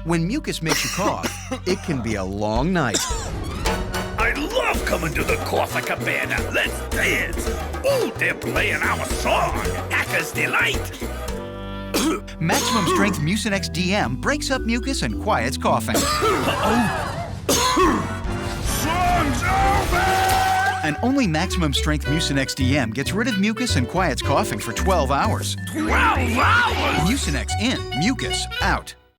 When mucus makes you cough, it can be a long night. I love coming to the Cough-a-Cabana. Let's dance. Oh, they're playing our song, Hacker's Delight. Maximum strength MucinexDM breaks up mucus and quiets coughing. Song's over! And only maximum strength MucinexDM gets rid of mucus and quiets coughing for 12 hours. 12 hours? Mucinex in, mucus out.